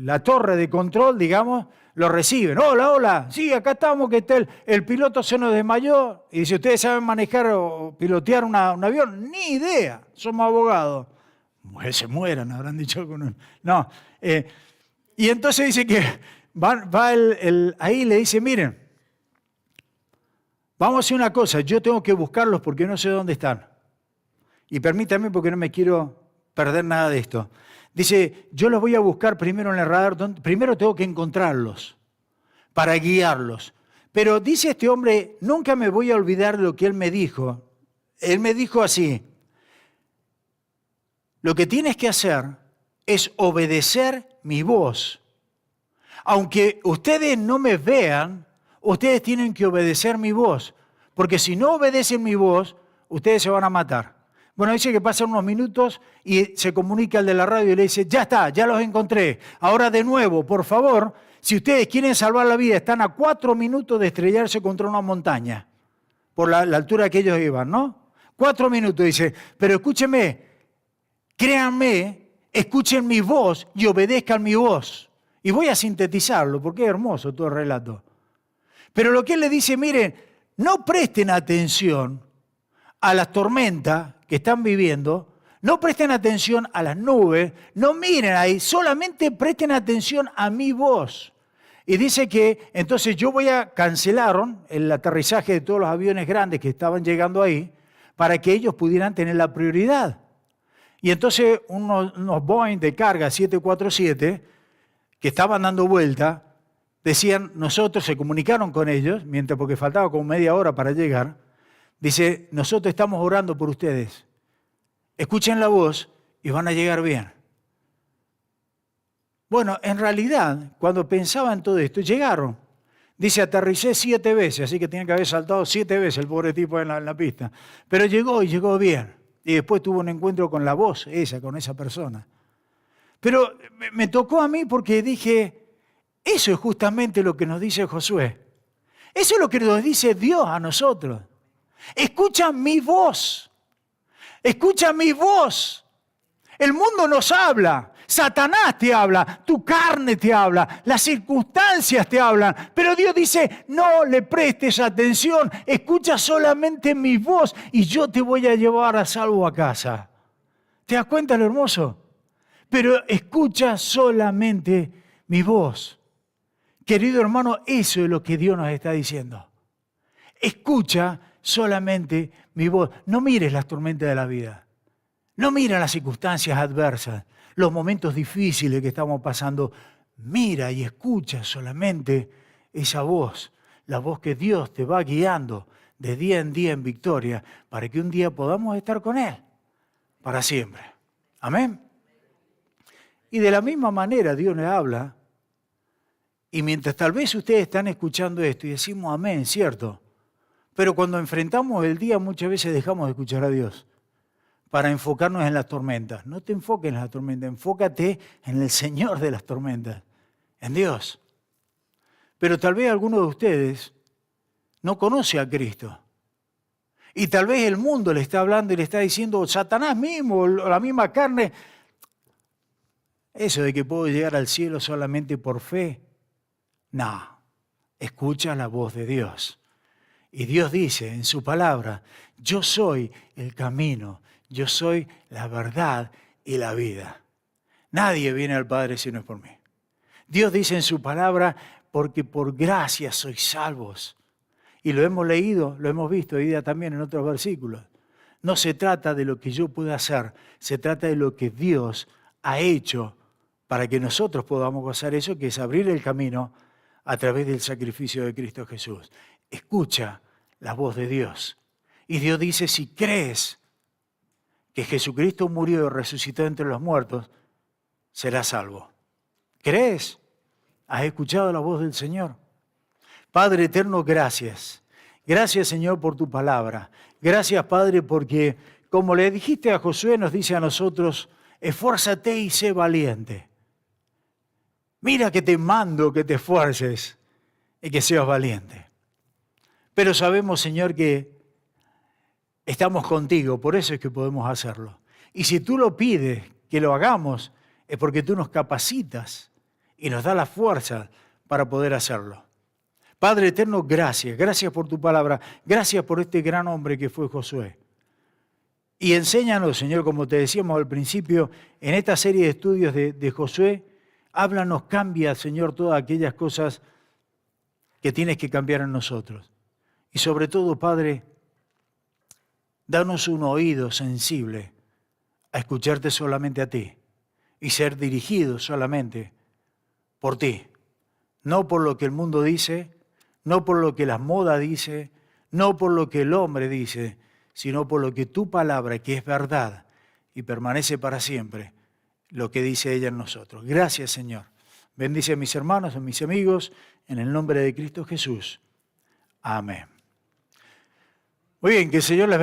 la torre de control, digamos, lo reciben. Hola, hola, sí, acá estamos, que está el piloto se nos desmayó. Y dice, ¿ustedes saben manejar o pilotear un avión? Ni idea, somos abogados. Pues se mueran, habrán dicho con un... No. Y entonces dice que ahí le dice, miren, vamos a hacer una cosa, yo tengo que buscarlos porque no sé dónde están. Y permítanme porque no me quiero perder nada de esto. Dice, yo los voy a buscar primero en el radar, primero tengo que encontrarlos para guiarlos. Pero dice este hombre, nunca me voy a olvidar lo que él me dijo. Él me dijo así, lo que tienes que hacer es obedecer mi voz. Aunque ustedes no me vean, ustedes tienen que obedecer mi voz, porque si no obedecen mi voz, ustedes se van a matar. Bueno, dice que pasan unos minutos y se comunica al de la radio y le dice, ya está, ya los encontré. Ahora de nuevo, por favor, si ustedes quieren salvar la vida, están a 4 minutos de estrellarse contra una montaña, por la altura que ellos iban, ¿no? 4 minutos, dice, pero escúchenme, créanme, escuchen mi voz y obedezcan mi voz. Y voy a sintetizarlo, porque es hermoso todo el relato. Pero lo que él le dice, miren, no presten atención a las tormentas que están viviendo, no presten atención a las nubes, no miren ahí, solamente presten atención a mi voz. Y dice que entonces cancelaron el aterrizaje de todos los aviones grandes que estaban llegando ahí para que ellos pudieran tener la prioridad. Y entonces unos Boeing de carga 747 que estaban dando vuelta, decían, nosotros se comunicaron con ellos, porque faltaba como media hora para llegar, dice, nosotros estamos orando por ustedes. Escuchen la voz y van a llegar bien. Bueno, en realidad, cuando pensaba en todo esto, llegaron. Dice, aterricé 7 veces, así que tiene que haber saltado 7 veces el pobre tipo en la pista. Pero llegó y llegó bien. Y después tuvo un encuentro con la voz, con esa persona. Pero me tocó a mí porque dije, eso es justamente lo que nos dice Josué. Eso es lo que nos dice Dios a nosotros. Escucha mi voz. Escucha mi voz. El mundo nos habla. Satanás te habla. Tu carne te habla. Las circunstancias te hablan. Pero Dios dice, no le prestes atención. Escucha solamente mi voz y yo te voy a llevar a salvo a casa. ¿Te das cuenta lo hermoso? Pero escucha solamente mi voz. Querido hermano, eso es lo que Dios nos está diciendo. Escucha solamente mi voz. No mires las tormentas de la vida. No mires las circunstancias adversas, los momentos difíciles que estamos pasando. Mira y escucha solamente esa voz, la voz que Dios te va guiando de día en día en victoria, para que un día podamos estar con Él para siempre. Amén. Y de la misma manera Dios le habla. Y mientras tal vez ustedes están escuchando esto y decimos amén, ¿cierto? Pero cuando enfrentamos el día muchas veces dejamos de escuchar a Dios para enfocarnos en las tormentas. No te enfoques en las tormentas, enfócate en el Señor de las tormentas, en Dios. Pero tal vez alguno de ustedes no conoce a Cristo. Y tal vez el mundo le está hablando y le está diciendo, Satanás mismo, la misma carne, Eso de que puedo llegar al cielo solamente por fe, no. Escucha la voz de Dios. Y Dios dice en su palabra, yo soy el camino, yo soy la verdad y la vida. Nadie viene al Padre si no es por mí. Dios dice en su palabra, porque por gracia sois salvos. Y lo hemos leído, lo hemos visto hoy día también en otros versículos. No se trata de lo que yo pueda hacer, se trata de lo que Dios ha hecho para que nosotros podamos gozar eso, que es abrir el camino a través del sacrificio de Cristo Jesús. Escucha la voz de Dios. Y Dios dice, si crees que Jesucristo murió y resucitó entre los muertos, serás salvo. ¿Crees? ¿Has escuchado la voz del Señor? Padre eterno, gracias. Gracias, Señor, por tu palabra. Gracias, Padre, porque como le dijiste a Josué, nos dice a nosotros, esfuérzate y sé valiente. Mira que te mando que te esfuerces y que seas valiente. Pero sabemos, Señor, que estamos contigo, por eso es que podemos hacerlo. Y si tú lo pides que lo hagamos, es porque tú nos capacitas y nos da la fuerza para poder hacerlo. Padre eterno, gracias. Gracias por tu palabra. Gracias por este gran hombre que fue Josué. Y enséñanos, Señor, como te decíamos al principio, en esta serie de estudios de Josué, háblanos, cambia, Señor, todas aquellas cosas que tienes que cambiar en nosotros. Y sobre todo, Padre, danos un oído sensible a escucharte solamente a ti y ser dirigidos solamente por ti. No por lo que el mundo dice, no por lo que la moda dice, no por lo que el hombre dice, sino por lo que tu palabra, que es verdad y permanece para siempre, lo que dice ella en nosotros. Gracias, Señor. Bendice a mis hermanos, a mis amigos, en el nombre de Cristo Jesús. Amén. Muy bien, que el Señor les bendiga.